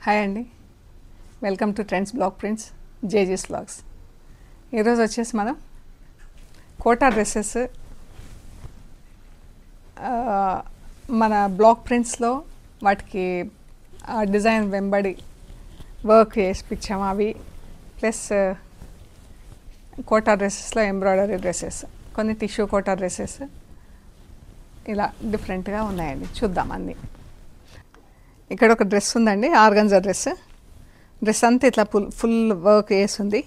Hi అండి, welcome to trends block prints జేజీస్ blogs. ఈరోజు వచ్చేసి మనం కోటా డ్రెస్సెస్ మన బ్లాక్ ప్రింట్స్లో వాటికి డిజైన్ వెంబడి వర్క్ వేసిపించాము. అవి ప్లస్ కోటా డ్రెస్సెస్లో ఎంబ్రాయిడరీ డ్రెస్సెస్, కొన్ని టిష్యూ కోటా డ్రెస్సెస్ ఇలా డిఫరెంట్గా ఉన్నాయండి. చూద్దాం అన్నీ. ఇక్కడ ఒక డ్రెస్ ఉందండి, ఆర్గంజా డ్రెస్ అంతా ఇట్లా ఫుల్ వర్క్ వేసింది.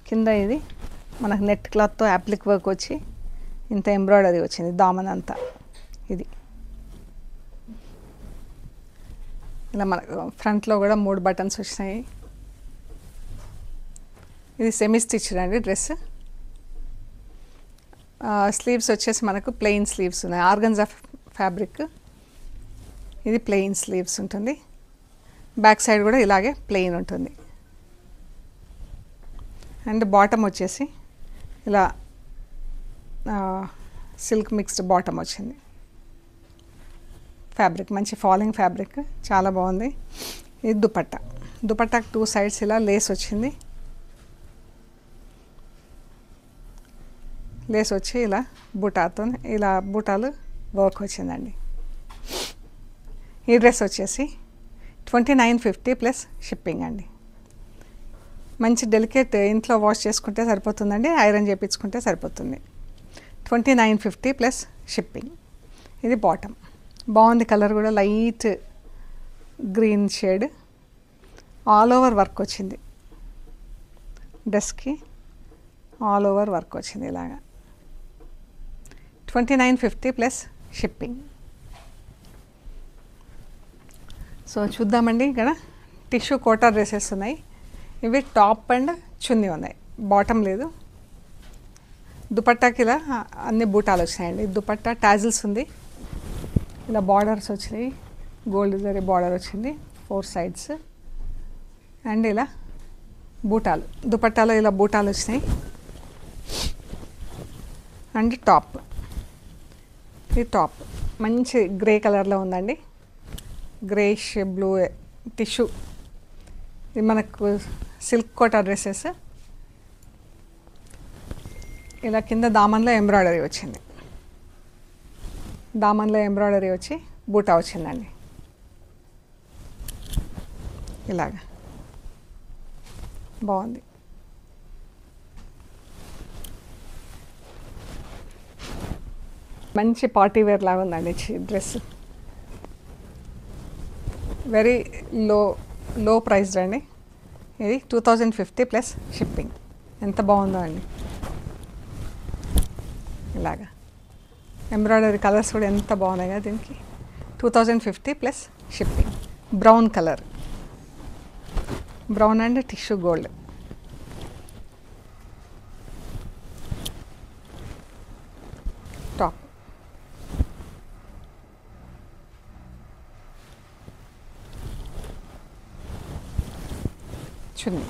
కింద ఇది మనకు నెట్ క్లాత్తో యాప్లిక్ వర్క్ వచ్చి ఇంత ఎంబ్రాయిడరీ వచ్చింది దామన్ అంతా. ఇది ఇలా మనకు ఫ్రంట్లో కూడా 3 బటన్స్ వచ్చినాయి. ఇది సెమీ స్టిచ్డ్ అండి డ్రెస్. స్లీవ్స్ వచ్చేసి మనకు ప్లెయిన్ స్లీవ్స్ ఉన్నాయి. ఆర్గంజా ఫ్యాబ్రిక్, ఇది ప్లెయిన్ స్లీవ్స్ ఉంటుంది. బ్యాక్ సైడ్ కూడా ఇలాగే ప్లెయిన్ ఉంటుంది. అండ్ బాటమ్ వచ్చేసి ఇలా సిల్క్ మిక్స్డ్ బాటమ్ వచ్చింది. ఫ్యాబ్రిక్ మంచి ఫాలింగ్ ఫ్యాబ్రిక్, చాలా బాగుంది. ఇది దుపట్టాకు 2 సైడ్స్ ఇలా లేస్ వచ్చింది. లేస్ వచ్చి ఇలా బూటాతో ఇలా బూటాలు వర్క్ వచ్చిందండి. ఈ డ్రెస్ వచ్చేసి 2950 ప్లస్ షిప్పింగ్ అండి. మంచి డెలికేట్, ఇంట్లో వాష్ చేసుకుంటే సరిపోతుందండి, ఐరన్ చేయించుకుంటే సరిపోతుంది. 2950 ప్లస్ షిప్పింగ్. ఇది బాటమ్, బాగుంది. కలర్ కూడా light green shade. All over work వచ్చింది డ్రెస్కి, ఆల్ ఓవర్ వర్క్ వచ్చింది ఇలాగా. 2950 ప్లస్ షిప్పింగ్. సో చూద్దామండి. ఇక్కడ టిష్యూ కోటా డ్రెస్సెస్ ఉన్నాయి. ఇవి టాప్ అండ్ చున్నీ ఉన్నాయి, బాటమ్ లేదు. దుపట్టాకి ఇలా అన్ని బూటాలు వచ్చినాయండి. దుపట్టా టాజిల్స్ ఉంది, ఇలా బార్డర్స్ వచ్చినాయి. గోల్డ్ జరీ బార్డర్ వచ్చింది 4 సైడ్స్. అండ్ ఇలా బూటాలు, దుపట్టాలో ఇలా బూటాలు వచ్చినాయి. అండ్ టాప్, ఇది టాప్ మంచి గ్రే కలర్లో ఉందండి. Greyish blue tissue. ఇది మనకు సిల్క్ కోటా డ్రెస్సెస్. ఇలా కింద దామన్లో ఎంబ్రాయిడరీ వచ్చింది. దామన్లో ఎంబ్రాయిడరీ వచ్చి బూటా వచ్చిందండి ఇలాగా. బాగుంది. మంచి పార్టీ వేర్ లాగా ఉందండి డ్రెస్. వెరీ లో ప్రైస్డ్ అండి. ఇది 2050 ప్లస్ షిప్పింగ్. ఎంత బాగుందో అండి. ఇలాగా ఎంబ్రాయిడరీ కలర్స్ కూడా ఎంత బాగున్నాయి కదా దీనికి. 2050 plus shipping. Brown colour, brown and tissue gold. Top, chunni.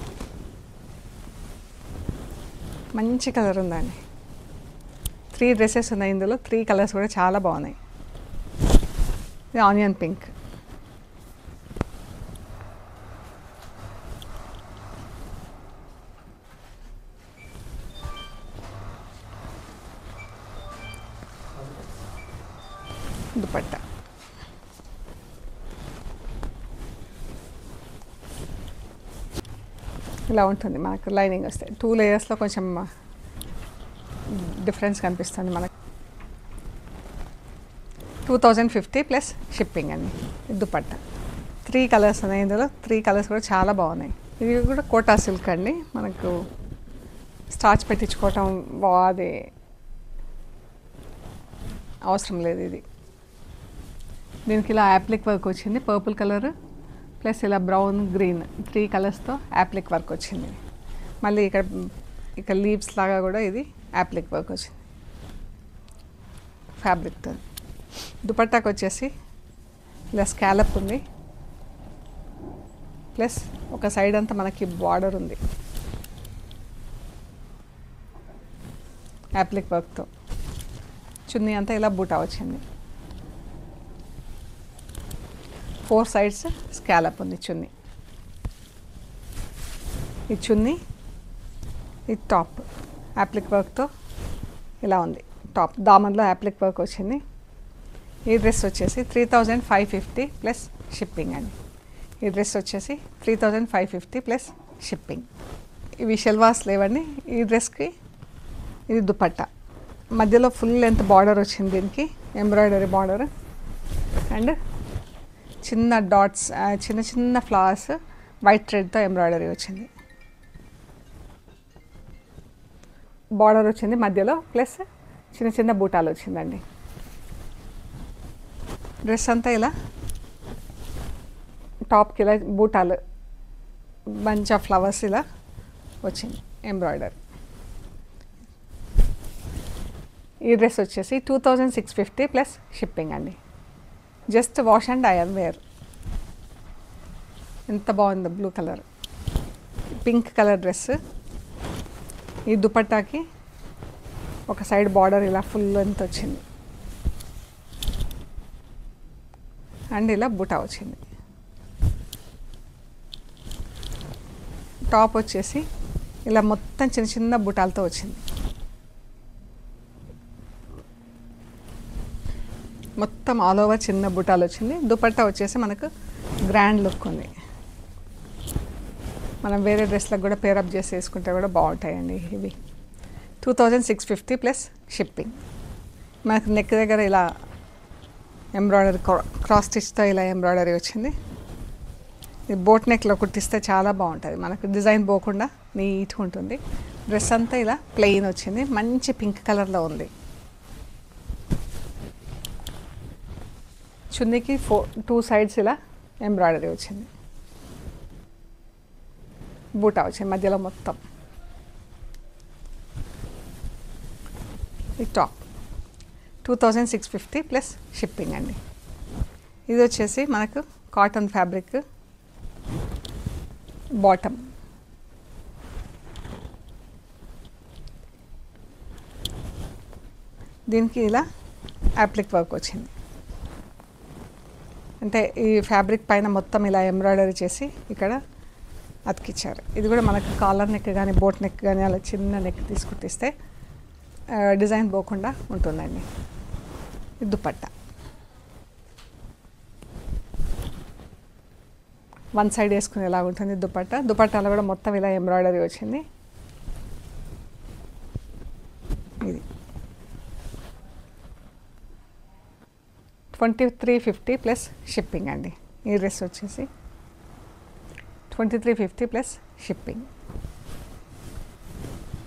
మంచి కలర్ ఉందండి. 3 డ్రెస్సెస్ ఉన్నాయి ఇందులో. 3 కలర్స్ కూడా చాలా బాగున్నాయి. ఇది ఆనియన్ పింక్. దుపట్టా, ఇలా ఉంటుంది. మనకు లైనింగ్ వస్తాయి. 2 లేయర్స్లో కొంచెం డిఫరెన్స్ కనిపిస్తుంది మనకు. 2050 ప్లస్ షిప్పింగ్ అండి. దుపట్టా 3 కలర్స్ ఉన్నాయి ఇందులో. 3 కలర్స్ కూడా చాలా బాగున్నాయి. ఇది కూడా కోటా సిల్క్ అండి. మనకు స్టార్చ్ పెట్టించుకోవటం అది అవసరం లేదు. ఇది దీనికి ఇలా యాప్లిక్ వర్క్ వచ్చింది. పర్పుల్ కలర్ ప్లస్ ఇలా బ్రౌన్ గ్రీన్ 3 కలర్స్తో యాప్లిక్ వర్క్ వచ్చింది. మళ్ళీ ఇక్కడ లీవ్స్ లాగా కూడా ఇది యాప్లిక్ వర్క్ వచ్చింది ఫ్యాబ్రిక్తో. దుపట్టాకు వచ్చేసి ఇలా స్కాలప్ ఉంది, ప్లస్ ఒక సైడ్ అంతా మనకి బార్డర్ ఉంది యాప్లిక్ వర్క్తో. చున్నీ అంతా ఇలా బూటా వచ్చింది. 4 సైడ్స్ స్కాలప్ ఉంది చున్నీ. ఈ చున్నీ, ఈ టాప్ యాప్లిక్ వర్క్తో ఇలా ఉంది. టాప్ దామన్లో యాప్లిక్ వర్క్ వచ్చింది. ఈ డ్రెస్ వచ్చేసి 3550 ప్లస్ షిప్పింగ్ అండి. ఈ డ్రెస్ వచ్చేసి 3550 ప్లస్ షిప్పింగ్. ఇవి షెల్వాస్ లేవండి. ఈ డ్రెస్కి ఇది దుపట్టా, మధ్యలో ఫుల్ లెంత్ బార్డర్ వచ్చింది, దీనికి ఎంబ్రాయిడరీ బార్డర్ అండ్ చిన్న డాట్స్, చిన్న చిన్న ఫ్లవర్స్ వైట్ థ్రెడ్తో ఎంబ్రాయిడరీ వచ్చింది. బార్డర్ వచ్చింది మధ్యలో, ప్లస్ చిన్న చిన్న బూటాలు వచ్చిందండి. డ్రెస్ అంతా ఇలా టాప్కి ఇలా బూటాలు, బంచ్ ఆఫ్ ఫ్లవర్స్ ఇలా వచ్చింది ఎంబ్రాయిడరీ. ఈ డ్రెస్ వచ్చేసి 2650 ప్లస్ షిప్పింగ్ అండి. Just wash and iron wear. ఎంత బాగుందో blue colour, pink colour dress. ఈ దుపట్టాకి ఒక సైడ్ బార్డర్ ఇలా ఫుల్ లెంత్ వచ్చింది అండ్ ఇలా బుటా వచ్చింది. టాప్ వచ్చేసి ఇలా మొత్తం చిన్న చిన్న బుటాలతో వచ్చింది. మొత్తం ఆల్ ఓవర్ చిన్న బుటాలు వచ్చింది. దుపట్టా వచ్చేసి మనకు గ్రాండ్ లుక్ ఉంది. మనం వేరే డ్రెస్లకు కూడా పేరప్ చేసి వేసుకుంటే కూడా బాగుంటాయండి. ఇవి 2650 ప్లస్ షిప్పింగ్. మనకు నెక్ దగ్గర ఇలా ఎంబ్రాయిడరీ క్రాస్ స్టిచ్తో ఇలా ఎంబ్రాయిడరీ వచ్చింది. ఇది బోట్ నెక్లో కుట్టిస్తే చాలా బాగుంటుంది, మనకు డిజైన్ పోకుండా నీట్గా ఉంటుంది. డ్రెస్ అంతా ఇలా ప్లెయిన్ వచ్చింది, మంచి పింక్ కలర్లో ఉంది. చున్నీకి 2 సైడ్స్ ఇలా ఎంబ్రాయిడరీ వచ్చింది, బూటా వచ్చింది మధ్యలో మొత్తం. ఈ టాప్ 2650 ప్లస్ షిప్పింగ్ అండి. ఇది వచ్చేసి మనకు కాటన్ ఫ్యాబ్రిక్ బాటమ్. దీనికి ఇలా యాప్లిక్ వర్క్ వచ్చింది, అంటే ఈ ఫ్యాబ్రిక్ పైన మొత్తం ఇలా ఎంబ్రాయిడరీ చేసి ఇక్కడ అతికిచ్చారు. ఇది కూడా మనకు కాలర్ నెక్ కానీ బోట్ నెక్ కానీ అలా చిన్న నెక్ తీసుకుట్టిస్తే డిజైన్ పోకుండా ఉంటుందండి. ఇది దుపట్టా, 1 సైడ్ వేసుకునేలా ఉంటుంది దుపట్టా. దుపట్టాలో కూడా మొత్తం ఇలా ఎంబ్రాయిడరీ వచ్చింది. ఇది 2350 ప్లస్ షిప్పింగ్ అండి. ఈ డ్రెస్ వచ్చేసి 2350 ప్లస్ షిప్పింగ్.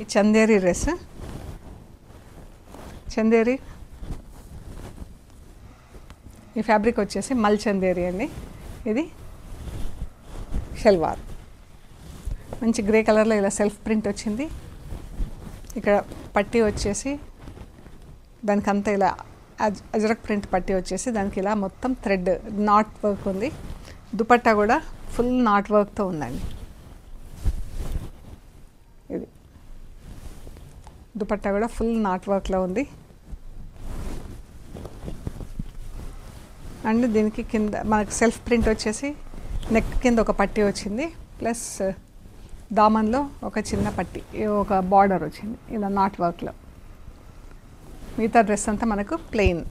ఈ చందేరి డ్రెస్, చందేరి ఈ ఫ్యాబ్రిక్ వచ్చేసి మల్ చందేరి అండి. ఇది షల్వార్, మంచి గ్రే కలర్లో ఇలా సెల్ఫ్ ప్రింట్ వచ్చింది. ఇక్కడ పట్టీ వచ్చేసి దానికంతా ఇలా అజరక్ ప్రింట్ పట్టీ వచ్చేసి దానికి ఇలా మొత్తం థ్రెడ్ నాట్ వర్క్ ఉంది. దుపట్టా కూడా ఫుల్ నాట్ వర్క్తో ఉందండి. ఇది దుపట్టా కూడా ఫుల్ నాట్ వర్క్లో ఉంది. అండ్ దీనికి కింద మనకు సెల్ఫ్ ప్రింట్ వచ్చేసి నెక్ కింద ఒక పట్టీ వచ్చింది, ప్లస్ దామన్లో ఒక చిన్న పట్టీ, ఒక బార్డర్ వచ్చింది ఇలా నాట్ వర్క్లో. మిగతా డ్రెస్ అంతా మనకు ప్లెయిన్.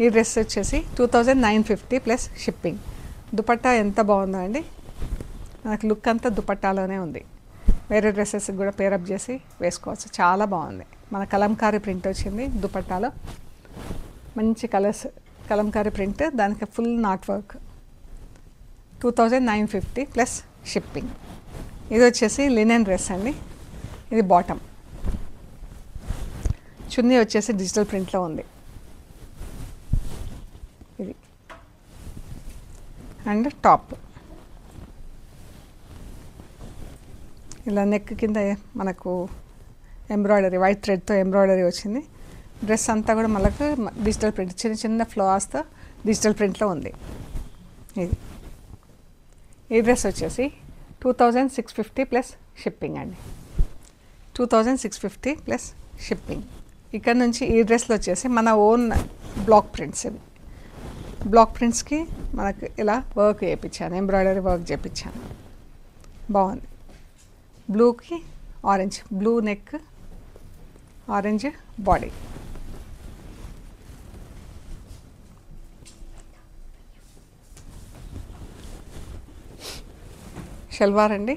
ఈ డ్రెస్ వచ్చేసి 2950 ప్లస్ షిప్పింగ్. దుపట్టా ఎంత బాగుందో అండి, మనకు లుక్ అంతా దుపట్టాలోనే ఉంది. వేరే డ్రెస్సెస్ కూడా పేరప్ చేసి వేసుకోవచ్చు, చాలా బాగుంది. మన కలంకారీ ప్రింట్ వచ్చింది దుపట్టాలో, మంచి కలర్స్, కలంకారీ ప్రింట్, దానికి full not work. 2950 plus shipping. ఇది వచ్చేసి లినెన్ డ్రెస్ అండి. ఇది బాటమ్, చున్నీ వచ్చేసి డిజిటల్ ప్రింట్లో ఉంది. ఇది అండ్ టాప్ ఇలా నెక్ కింద మనకు ఎంబ్రాయిడరీ వైట్ థ్రెడ్తో ఎంబ్రాయిడరీ వచ్చింది. డ్రెస్ అంతా కూడా మనకు డిజిటల్ ప్రింట్, చిన్న చిన్న ఫ్లవర్స్తో డిజిటల్ ప్రింట్లో ఉంది. ఇది ఈ డ్రెస్ వచ్చేసి 2650 ప్లస్ షిప్పింగ్ అండి. 2650 ప్లస్ షిప్పింగ్. ఇక్కడ నుంచి ఈ డ్రెస్లో వచ్చేసి మన ఓన్ బ్లాక్ ప్రింట్స్ ఇవి. బ్లాక్ ప్రింట్స్కి మనకు ఇలా వర్క్ చేయించాను, ఎంబ్రాయిడరీ వర్క్ చేయించాను. బాగుంది. బ్లూకి orange, blue neck, orange body. Salwar అండి.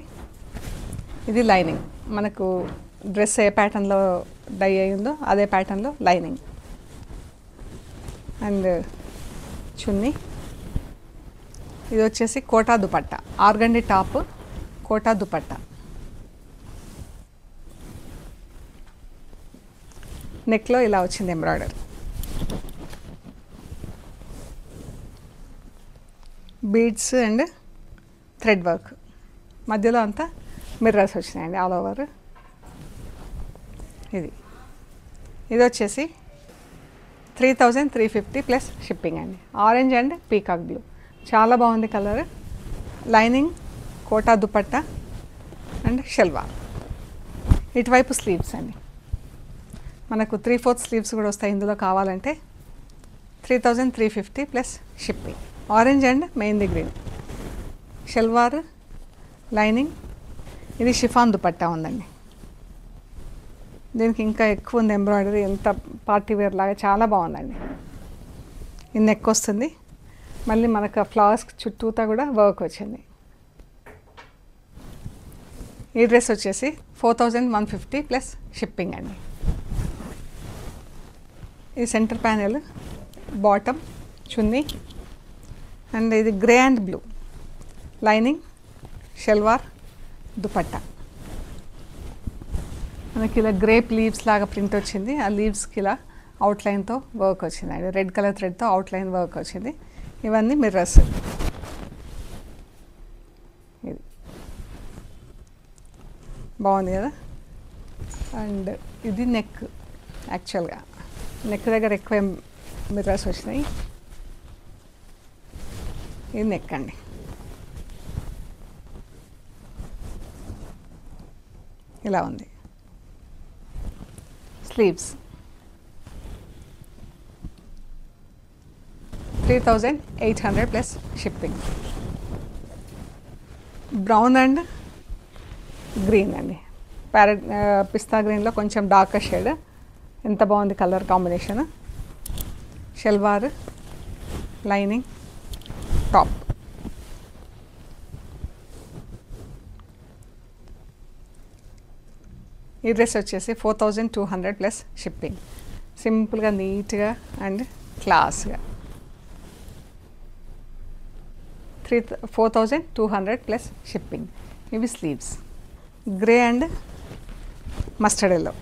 ఇది లైనింగ్, మనకు డ్రెస్ ఏ ప్యాటర్న్లో డై అయ్యిందో అదే ప్యాటర్న్లో లైనింగ్. అండ్ చున్నీ. ఇది వచ్చేసి కోటా దుపట్టా, ఆర్గండి టాప్, కోటా దుపట్టా. నెక్లో ఇలా వచ్చింది embroidery. Beads and thread work, మధ్యలో అంతా మిర్రర్స్ వచ్చినాయండి ఆల్ ఓవర్. ఇది వచ్చేసి 3350 ప్లస్ షిప్పింగ్ అండి. ఆరెంజ్ అండ్ పీకాక్ బ్లూ, చాలా బాగుంది colour. Lining, Kota dupatta and salwar. ఇటువైపు స్లీవ్స్ అండి, మనకు 3/4 స్లీవ్స్ కూడా వస్తాయి ఇందులో కావాలంటే. 3350 plus shipping. Orange and mehndi green, salwar, lining. ఇది షిఫాన్ దుపట్టా ఉందండి. దీనికి ఇంకా ఎక్కువ ఉంది ఎంబ్రాయిడరీ, ఎంత పార్టీ వేర్ లాగా చాలా బాగుందండి. ఇది నెక్ వస్తుంది, మళ్ళీ మనకు ఫ్లవర్స్ చుట్టూతా కూడా వర్క్ వచ్చింది. ఈ డ్రెస్ వచ్చేసి 4150 ప్లస్ షిప్పింగ్ అండి. ఈ center panel, bottom, chunni and ఇది grey and blue. Lining, salwar, dupatta. మనకి ఇలా గ్రేప్ లీవ్స్ లాగా ప్రింట్ వచ్చింది. ఆ లీవ్స్కి ఇలా అవుట్లైన్తో వర్క్ వచ్చింది అండి, రెడ్ కలర్ థ్రెడ్తో అవుట్లైన్ వర్క్ వచ్చింది. ఇవన్నీ మిర్రర్స్. ఇది బాగుంది కదా. అండ్ ఇది నెక్, యాక్చువల్గా నెక్ దగ్గర ఎక్కువ మిర్రర్స్ వచ్చినాయి. ఇది నెక్ అండి. ఇలా ఉంది. Sleeves 3800 plus shipping. Brown and green అండి, ప్యారెట్ పిస్తా గ్రీన్లో కొంచెం డార్కర్ షేడ్. ఎంత బాగుంది colour combination. Salwar, lining, top. ఈ డ్రెస్ వచ్చేసి 4200 ప్లస్ షిప్పింగ్. సింపుల్గా, నీట్గా అండ్ క్లాస్గా. 4200 ప్లస్ షిప్పింగ్. ఇవి sleeves. Grey and mustard yellow,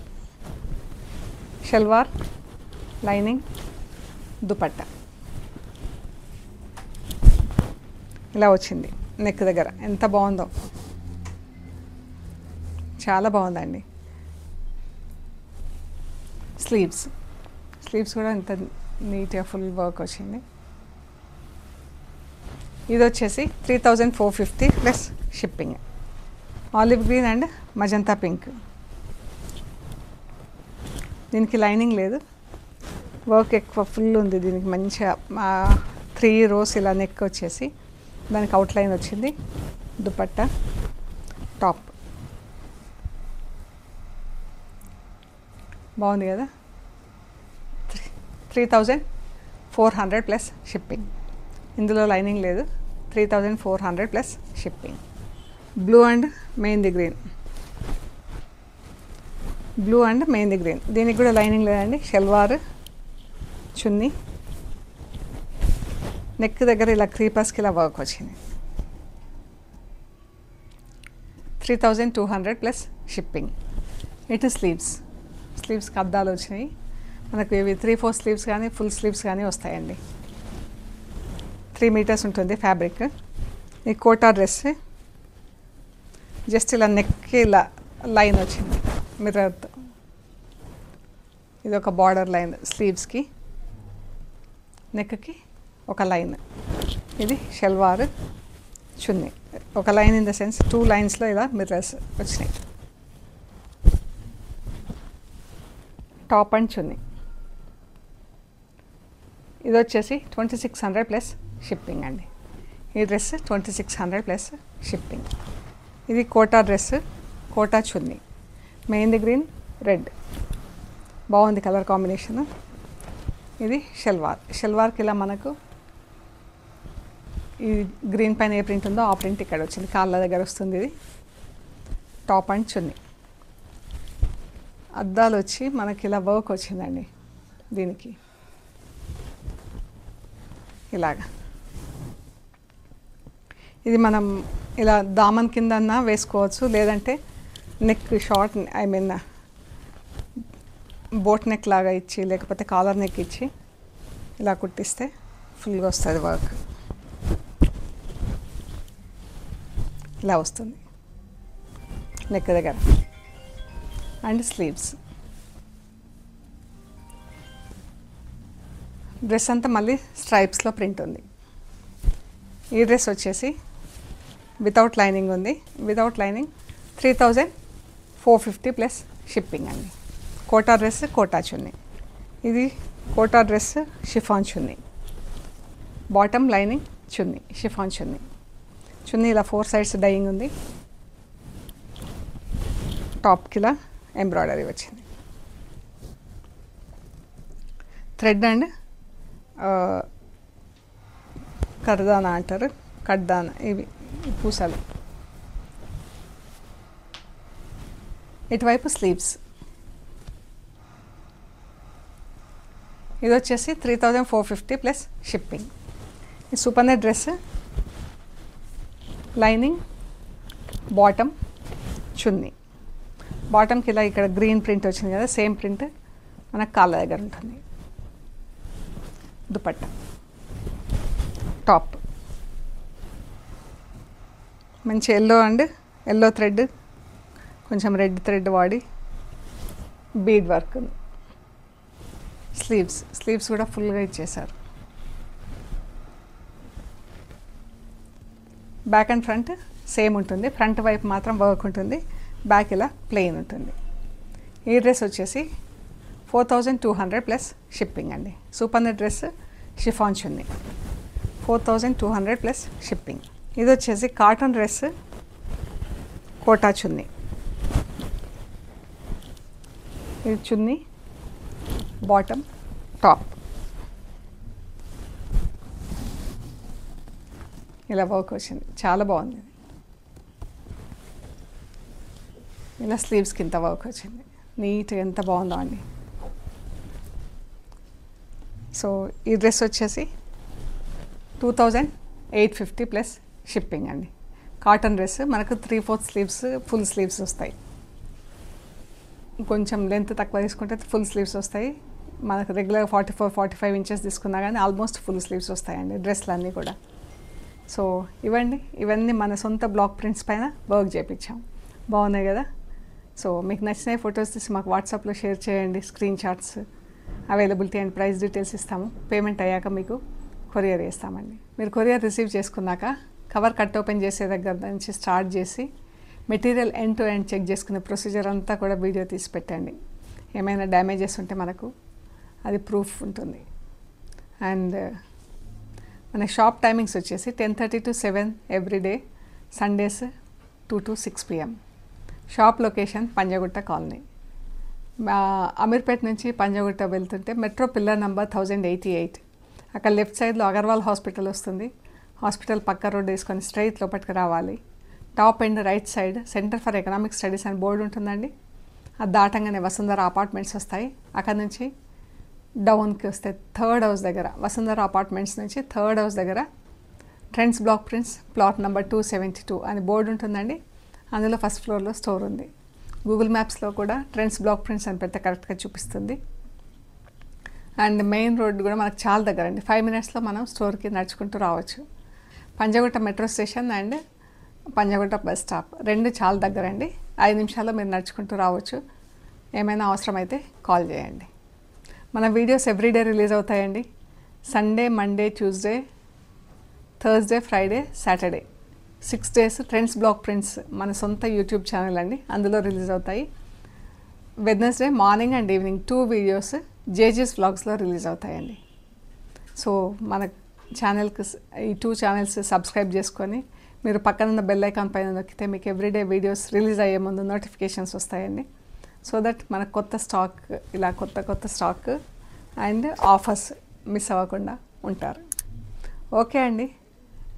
salwar, lining, dupatta. ఇలా వచ్చింది నెక్ దగ్గర, ఎంత బాగుందో, చాలా బాగుందండి. స్లీవ్స్ కూడా ఎంత నీట్గా ఫుల్ వర్క్ వచ్చింది. ఇది వచ్చేసి 3450 plus shipping. Olive green and magenta pink. దీనికి లైనింగ్ లేదు, వర్క్ ఎక్కువ ఫుల్ ఉంది. దీనికి మంచిగా 3 rows ఇలా నెక్ వచ్చేసి దానికి అవుట్లైన్ వచ్చింది. దుపట్టా, టాప్. బాగుంది కదా. 3400 ప్లస్ షిప్పింగ్. ఇందులో లైనింగ్ లేదు. 3400 plus shipping. Blue and mehndi green, blue and mehndi green. దీనికి కూడా లైనింగ్ లేదండి. షల్వార్, చున్నీ, నెక్ దగ్గర ఇలా క్రీపర్స్కి ఇలా వర్క్ వచ్చింది. 3200 ప్లస్ షిప్పింగ్. ఇటు స్లీవ్స్కి అద్దాలు వచ్చినాయి. మనకు ఇవి 3/4 స్లీవ్స్ కానీ ఫుల్ స్లీవ్స్ కానీ వస్తాయండి. 3 meters ఉంటుంది ఫ్యాబ్రిక్. ఈ కోటా డ్రెస్ జస్ట్ ఇలా నెక్కి ఇలా లైన్ వచ్చింది మిర్రర్తో. ఇది ఒక బార్డర్ లైన్ స్లీవ్స్కి, నెక్కి ఒక లైన్. ఇది షల్వార్, చున్నీ. ఒక line in the sense 2 lines ఇలా మిర్రర్స్ వచ్చినాయి. Top and chunni. ఇది వచ్చేసి 2600 ప్లస్ షిప్పింగ్ అండి. ఈ డ్రెస్ 2600 ప్లస్ షిప్పింగ్. ఇది కోటా డ్రెస్, కోటా చున్నీ, మెహందీ గ్రీన్ రెడ్, బాగుంది కలర్ కాంబినేషన్. ఇది షల్వార్కి ఇలా మనకు ఈ గ్రీన్ పైన ఏ ప్రింట్ ఉందో ఆ ప్రింట్ ఇక్కడ వచ్చింది, కాళ్ళ దగ్గర వస్తుంది. ఇది టాప్ అండ్ చున్నీ. అద్దాలు వచ్చి మనకి ఇలా వర్క్ వచ్చిందండి దీనికి, ఇలాగా. ఇది మనం ఇలా దామన్ కిందన్నా వేసుకోవచ్చు, లేదంటే neck short, I mean boat neck లాగా ఇచ్చి, లేకపోతే కాలర్ నెక్ ఇచ్చి ఇలా కుట్టిస్తే ఫుల్గా వస్తుంది వర్క్. ఇలా వస్తుంది నెక్ దగ్గర. And sleeves. డ్రెస్ అంతా మళ్ళీ స్ట్రైప్స్లో ప్రింట్ ఉంది. ఈ డ్రెస్ వచ్చేసి వితౌట్ లైనింగ్ ఉంది. వితౌట్ లైనింగ్ 3450 ప్లస్ షిప్పింగ్ అండి. కోటా డ్రెస్, కోటా చున్నీ. ఇది కోటా డ్రెస్, షిఫాన్ చున్నీ, బాటమ్ లైనింగ్ చున్నీ, షిఫాన్ చున్నీ. చున్నీ ఇలా 4 సైడ్స్ డైయింగ్ ఉంది. టాప్కి ఇలా ఎంబ్రాయిడరీ వచ్చింది. థ్రెడ్ అండ్ కర్దానా అంటారు, కడ్దానా, ఇవి పూసలు. ఇటువైపు స్లీవ్స్. ఇది వచ్చేసి 3450 ప్లస్ షిప్పింగ్. ఈ super net dress, lining, bottom, chunni. బాటమ్కి ఇలా ఇక్కడ గ్రీన్ ప్రింట్ వచ్చింది కదా, సేమ్ ప్రింట్ మనకు కాళ్ళ దగ్గర ఉంటుంది. దుపట్టా, టాప్ మంచి ఎల్లో థ్రెడ్, కొంచెం రెడ్ థ్రెడ్ వాడి బీడ్ వర్క్. స్లీవ్స్ కూడా ఫుల్గా ఇచ్చేసారు. బ్యాక్ అండ్ ఫ్రంట్ సేమ్ ఉంటుంది. ఫ్రంట్ వైపు మాత్రం వర్క్ ఉంటుంది, బ్యాక్ ఇలా ప్లెయిన్ ఉంటుంది. ఈ డ్రెస్ వచ్చేసి 4200 ప్లస్ షిప్పింగ్ అండి. సూపర్ నెట్ డ్రెస్, షిఫాన్ చున్నీ, 4200 ప్లస్ షిప్పింగ్. ఇది వచ్చేసి కాటన్ డ్రెస్, కోటా చున్నీ. ఇది చున్నీ, బాటమ్, టాప్. ఇలా వర్క్ వచ్చింది, చాలా బాగుంది. ఇలా స్లీవ్స్ కింద వర్క్ వచ్చింది, నీట్గా ఎంత బాగుందో అండి. సో ఈ డ్రెస్ వచ్చేసి 2850 ప్లస్ షిప్పింగ్ అండి. కాటన్ డ్రెస్, మనకు 3/4 స్లీవ్స్, ఫుల్ స్లీవ్స్ వస్తాయి. కొంచెం లెంత్ తక్కువ తీసుకుంటే ఫుల్ స్లీవ్స్ వస్తాయి. మనకు రెగ్యులర్ 44-45 ఇంచెస్ తీసుకున్నా కానీ ఆల్మోస్ట్ ఫుల్ స్లీవ్స్ వస్తాయండి డ్రెస్లు అన్నీ కూడా. సో ఇవన్నీ మన సొంత బ్లాక్ ప్రింట్స్ పైన వర్క్ చేయించాం. బాగున్నాయి కదా. సో మీకు నచ్చిన ఫొటోస్ తీసి మాకు వాట్సాప్లో షేర్ చేయండి. Screenshots, availability and price details ఇస్తాము. పేమెంట్ అయ్యాక మీకు కొరియర్ చేస్తామండి. మీరు కొరియర్ రిసీవ్ చేసుకున్నాక కవర్ కట్ ఓపెన్ చేసే దగ్గర నుంచి స్టార్ట్ చేసి material end to end check చేసుకునే ప్రొసీజర్ అంతా కూడా వీడియో తీసి పెట్టండి. ఏమైనా డ్యామేజెస్ ఉంటే మనకు అది ప్రూఫ్ ఉంటుంది. అండ్ మన షాప్ టైమింగ్స్ వచ్చేసి 10:30 to 7 everyday, Sundays 2 to 6 PM. Shop location Panjagutta colony. Ameerpet నుంచి పంజాగుట్ట వెళ్తుంటే మెట్రో పిల్లర్ నెంబర్ 1088, అక్కడ లెఫ్ట్ సైడ్లో అగర్వాల్ హాస్పిటల్ వస్తుంది. హాస్పిటల్ పక్క రోడ్ వేసుకొని స్ట్రైట్ లోపలికి రావాలి. Top and right side centre for economic studies అని బోర్డు ఉంటుందండి. అది దాటంగానే వసుంధర అపార్ట్మెంట్స్ వస్తాయి. అక్కడ నుంచి డౌన్కి వస్తే థర్డ్ హౌస్ దగ్గర, వసుంధర అపార్ట్మెంట్స్ నుంచి థర్డ్ హౌస్ దగ్గర trends block prints plot number 272 అని బోర్డు ఉంటుందండి. అందులో ఫస్ట్ ఫ్లోర్లో స్టోర్ ఉంది. గూగుల్ మ్యాప్స్లో కూడా ట్రెండ్స్ బ్లాక్ ప్రింట్స్ అని పెడితే కరెక్ట్గా చూపిస్తుంది. అండ్ మెయిన్ రోడ్ కూడా మనకు చాలా దగ్గర అండి. 5 minutesలో మనం స్టోర్కి నడుచుకుంటూ రావచ్చు. Panjagutta metro station and Panjagutta bus stop రెండు చాలా దగ్గర అండి. 5 నిమిషాల్లో మీరు నడుచుకుంటూ రావచ్చు. ఏమైనా అవసరమైతే కాల్ చేయండి. మన వీడియోస్ ఎవ్రీడే రిలీజ్ అవుతాయండి. Sunday, Monday, Tuesday, Thursday, Friday, Saturday 6 days trends block prints మన సొంత యూట్యూబ్ ఛానల్ అండి, అందులో రిలీజ్ అవుతాయి. Wednesday morning and evening 2 videos జేజీస్ వ్లాగ్స్లో రిలీజ్ అవుతాయండి. సో మన ఛానల్కి ఈ 2 ఛానల్స్ సబ్స్క్రైబ్ చేసుకొని మీరు పక్కన ఉన్న బెల్ ఐకాన్ పైన నొక్కితే మీకు ఎవ్రీడే వీడియోస్ రిలీజ్ అయ్యే ముందు నోటిఫికేషన్స్ వస్తాయండి. సో దట్ మనకు కొత్త స్టాక్ ఇలా కొత్త స్టాక్ అండ్ ఆఫర్స్ మిస్ అవ్వకుండా ఉంటారు. ఓకే అండి,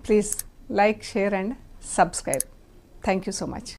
please like, share and subscribe. Thank you so much.